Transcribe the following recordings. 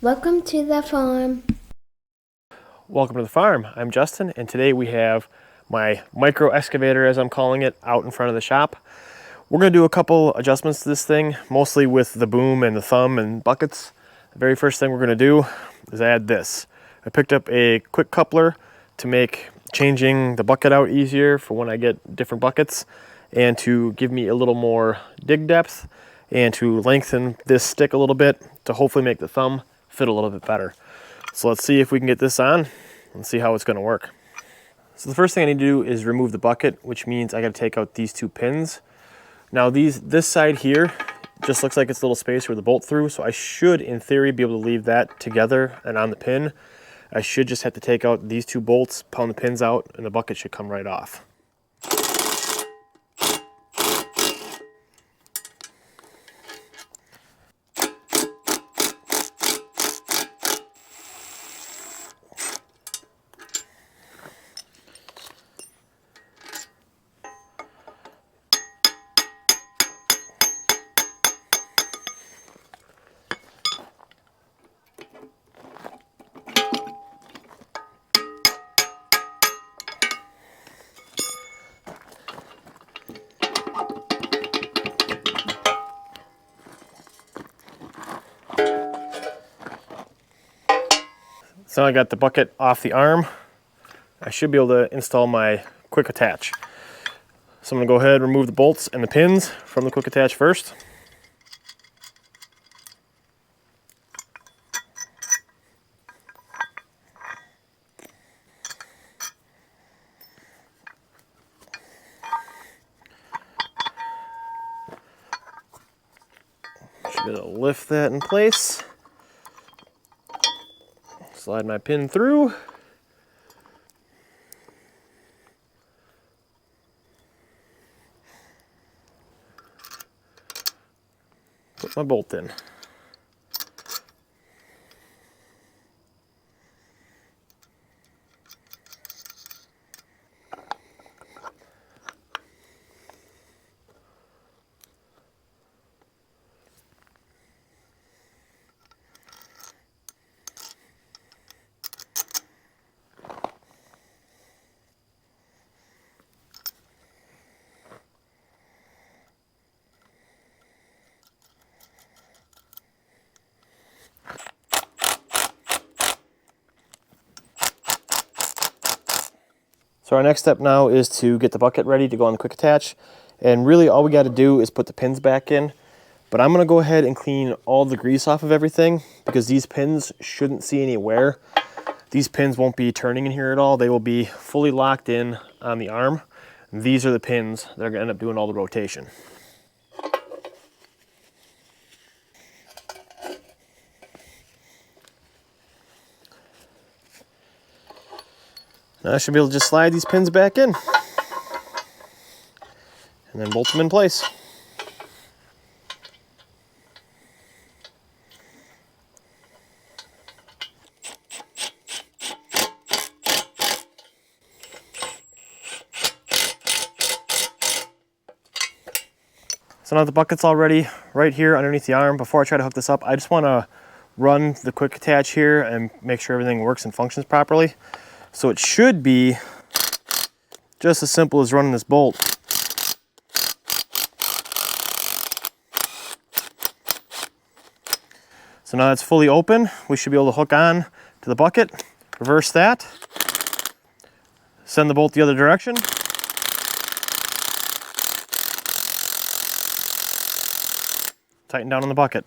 Welcome to the farm. Welcome to the farm. I'm Justin, and today we have my micro excavator, as I'm calling it, out in front of the shop. We're going to do a couple adjustments to this thing, mostly with the boom and the thumb and buckets. The very first thing we're going to do is add this. I picked up a quick coupler to make changing the bucket out easier for when I get different buckets, and to give me a little more dig depth, and to lengthen this stick a little bit to hopefully make the thumb fit a little bit better. So let's see if we can get this on and see how it's going to work. So the first thing I need to do is remove the bucket, which means I got to take out these two pins. Now this side here just looks like it's a little space where the bolt through, so I should in theory be able to leave that together and on the pin. I should just have to take out these two bolts, pound the pins out, and the bucket should come right off. So now I got the bucket off the arm. I should be able to install my quick attach. So I'm going to go ahead and remove the bolts and the pins from the quick attach first. Should be able to lift that in place. Slide my pin through. Put my bolt in. So our next step now is to get the bucket ready to go on the quick attach. And really all we got to do is put the pins back in. But I'm going to go ahead and clean all the grease off of everything, because these pins shouldn't see any wear. These pins won't be turning in here at all. They will be fully locked in on the arm. These are the pins that are going to end up doing all the rotation. Now I should be able to just slide these pins back in and then bolt them in place. So now the bucket's all ready right here underneath the arm. Before I try to hook this up, I just want to run the quick attach here and make sure everything works and functions properly. So it should be just as simple as running this bolt. So now it's fully open. We should be able to hook on to the bucket, reverse that, send the bolt the other direction, tighten down on the bucket.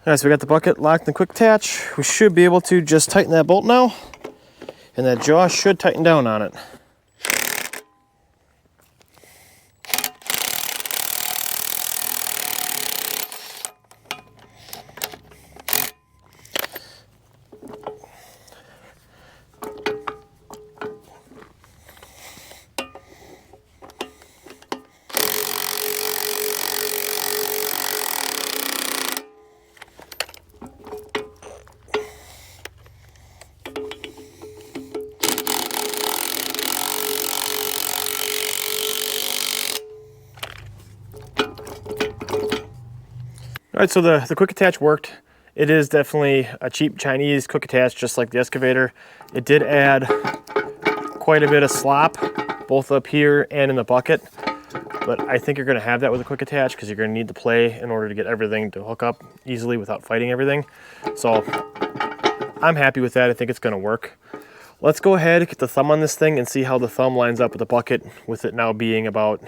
Alright, so we got the bucket locked in quick attach. We should be able to just tighten that bolt now. And that jaw should tighten down on it. All right, so the quick attach worked. It is definitely a cheap Chinese quick attach, just like the excavator. It did add quite a bit of slop, both up here and in the bucket. But I think you're gonna have that with a quick attach because you're gonna need to play in order to get everything to hook up easily without fighting everything. So I'm happy with that. I think it's gonna work. Let's go ahead, get the thumb on this thing and see how the thumb lines up with the bucket, with it now being about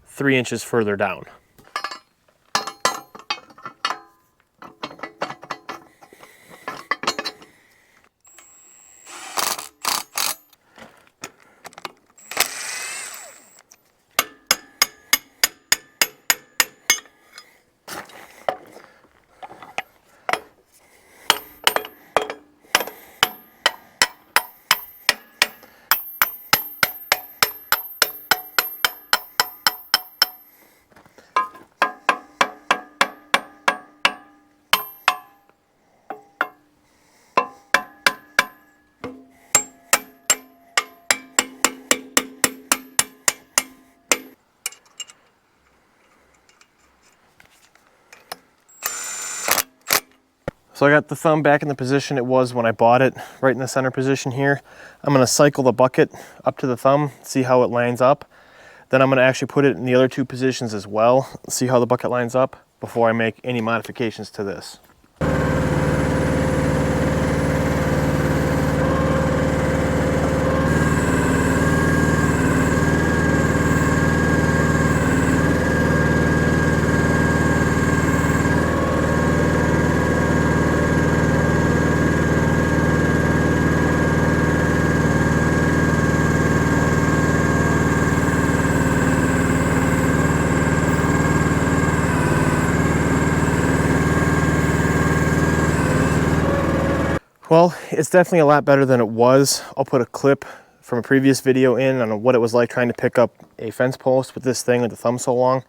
3 inches further down. So I got the thumb back in the position it was when I bought it, right in the center position here. I'm gonna cycle the bucket up to the thumb, see how it lines up. Then I'm gonna actually put it in the other 2 positions as well, see how the bucket lines up before I make any modifications to this. Well, it's definitely a lot better than it was. I'll put a clip from a previous video in on what it was like trying to pick up a fence post with this thing with the thumb so long.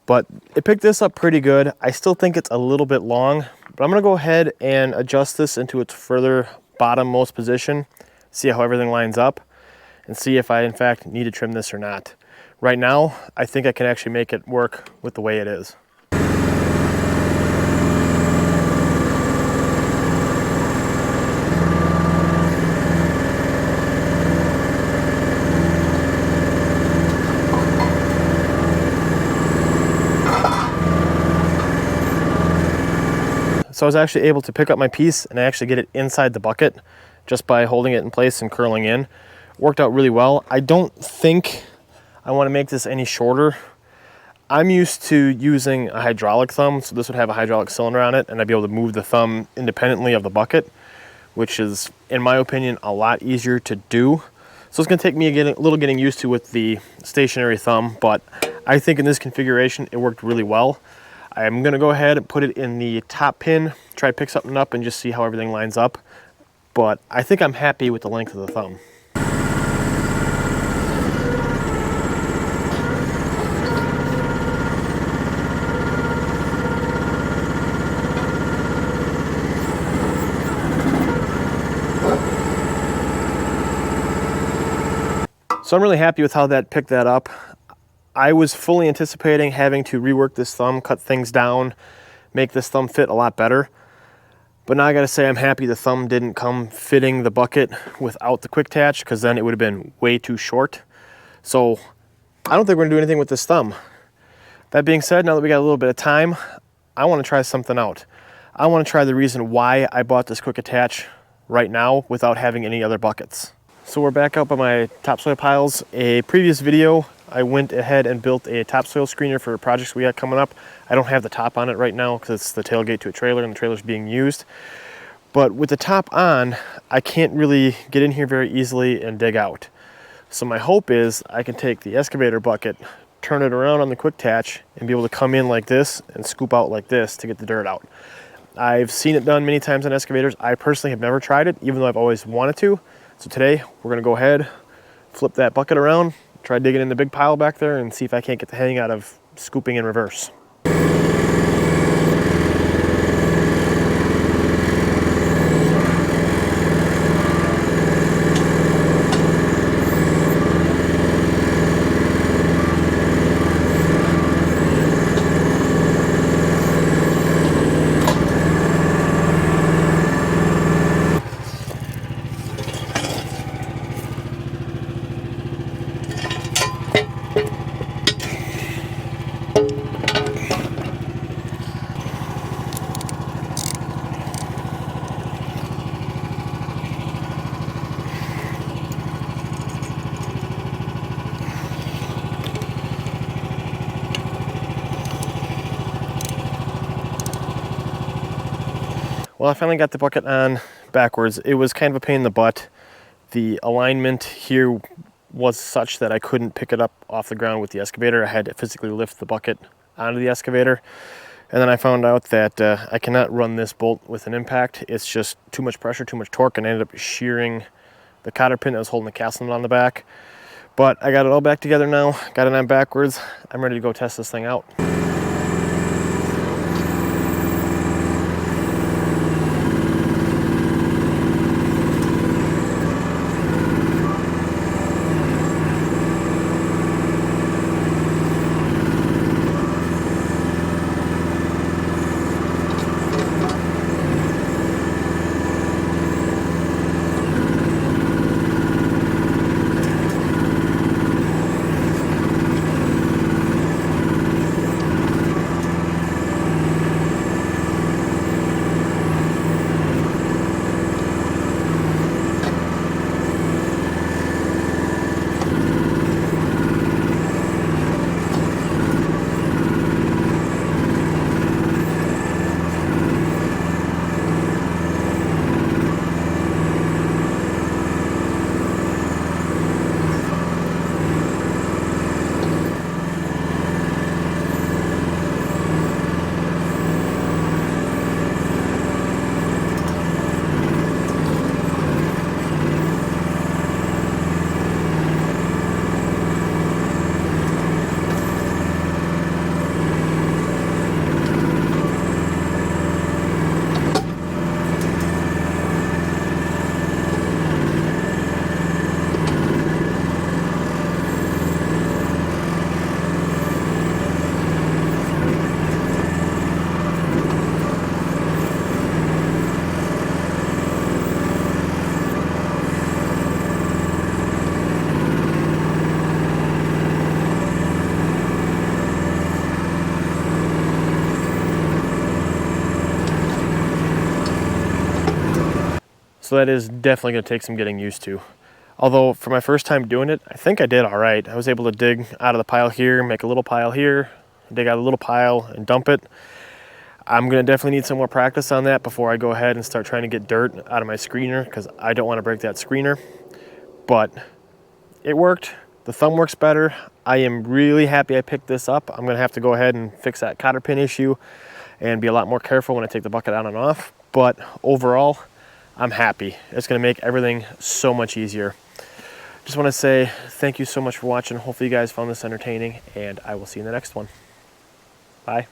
But it picked this up pretty good. I still think it's a little bit long, but I'm gonna go ahead and adjust this into its further bottommost position, see how everything lines up, and see if I in fact need to trim this or not. Right now, I think I can actually make it work with the way it is. So I was actually able to pick up my piece and actually get it inside the bucket just by holding it in place and curling in. Worked out really well. I don't think I want to make this any shorter. I'm used to using a hydraulic thumb, so this would have a hydraulic cylinder on it, and I'd be able to move the thumb independently of the bucket, which is, in my opinion, a lot easier to do. So it's going to take me a little getting used to with the stationary thumb, but I think in this configuration it worked really well. I'm gonna go ahead and put it in the top pin, try to pick something up and just see how everything lines up. But I think I'm happy with the length of the thumb. So I'm really happy with how that picked that up. I was fully anticipating having to rework this thumb, cut things down, make this thumb fit a lot better. But now I gotta say I'm happy the thumb didn't come fitting the bucket without the quick attach, because then it would have been way too short. So I don't think we're gonna do anything with this thumb. That being said, now that we got a little bit of time, I wanna try something out. I want to try the reason why I bought this quick attach right now without having any other buckets. So we're back up on my topsoil piles. A previous video, I went ahead and built a topsoil screener for projects we got coming up. I don't have the top on it right now because it's the tailgate to a trailer and the trailer's being used. But with the top on, I can't really get in here very easily and dig out. So my hope is I can take the excavator bucket, turn it around on the quick attach, and be able to come in like this and scoop out like this to get the dirt out. I've seen it done many times on excavators. I personally have never tried it, even though I've always wanted to. So today we're gonna go ahead, flip that bucket around, try digging in the big pile back there and see if I can't get the hang out of scooping in reverse. Well, I finally got the bucket on backwards. It was kind of a pain in the butt. The alignment here was such that I couldn't pick it up off the ground with the excavator. I had to physically lift the bucket onto the excavator. And then I found out that I cannot run this bolt with an impact. It's just too much pressure, too much torque, and I ended up shearing the cotter pin that was holding the casting on the back. But I got it all back together now, got it on backwards. I'm ready to go test this thing out. So that is definitely going to take some getting used to. Although for my first time doing it, I think I did all right. I was able to dig out of the pile here, make a little pile here, dig out a little pile and dump it. I'm going to definitely need some more practice on that before I go ahead and start trying to get dirt out of my screener, because I don't want to break that screener. But it worked. The thumb works better. I am really happy I picked this up. I'm going to have to go ahead and fix that cotter pin issue and be a lot more careful when I take the bucket on and off. But overall, I'm happy. It's going to make everything so much easier. Just want to say thank you so much for watching. Hopefully you guys found this entertaining, and I will see you in the next one. Bye.